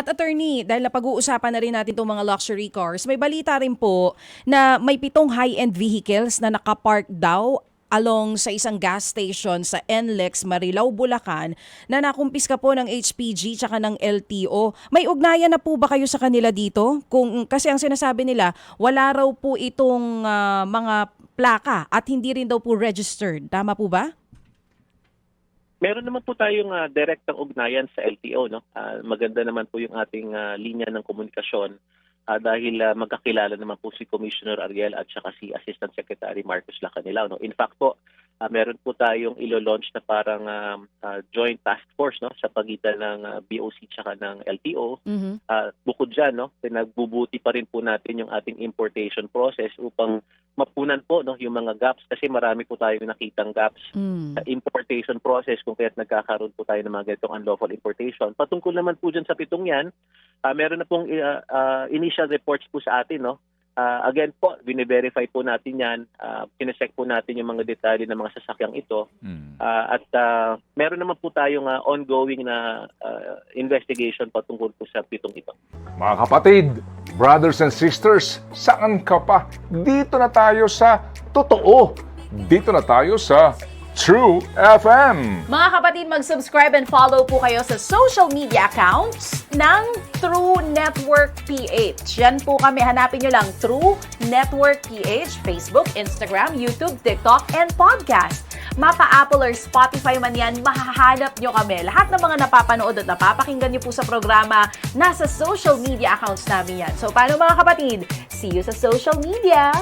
At attorney, dahil napag-uusapan na rin natin itong mga luxury cars, may balita rin po na may 7 high-end vehicles na nakapark daw along sa isang gas station sa NLEX, Marilao, Bulacan na nakumpiska po ng HPG tsaka ng LTO. May ugnayan na po ba kayo sa kanila dito? Kasi ang sinasabi nila, wala raw po itong mga plaka at hindi rin daw po registered. Tama po ba? Meron naman po tayong direktang ugnayan sa LTO. No? Maganda naman po yung ating linya ng komunikasyon dahil magkakilala naman po si Commissioner Ariel at saka si Assistant Secretary Marcos Lacanilao. No? In fact po, meron po tayong ilo-launch na parang joint task force no? Sa pagitan ng BOC tsaka ng LTO. Bukod dyan, no? Pinagbubuti pa rin po natin yung ating importation process upang mapunan po no, yung mga gaps kasi marami po tayong nakitang gaps sa importation process kung kaya't nagkakaroon po tayo ng mga ganitong unlawful importation. Patungkol naman po dyan sa 7 yan, meron na pong initial reports po sa atin. No? Again po, bine-verify po natin yan. Kinecheck po natin yung mga detalye ng mga sasakyang ito. At meron naman po tayong ongoing na investigation patungkol po sa 7 ito. Mga kapatid, brothers and sisters, saan ka pa? Dito na tayo sa totoo. Dito na tayo sa True FM. Mga kapatid, mag-subscribe and follow po kayo sa social media accounts ng True Network PH. Yan po kami. Hanapin nyo lang True Network PH, Facebook, Instagram, YouTube, TikTok, and podcast. Mapa-Apple or Spotify man yan, mahahanap nyo kami. Lahat ng mga napapanood at napapakinggan nyo po sa programa, nasa social media accounts namin yan. So, paano mga kapatid? See you sa social media!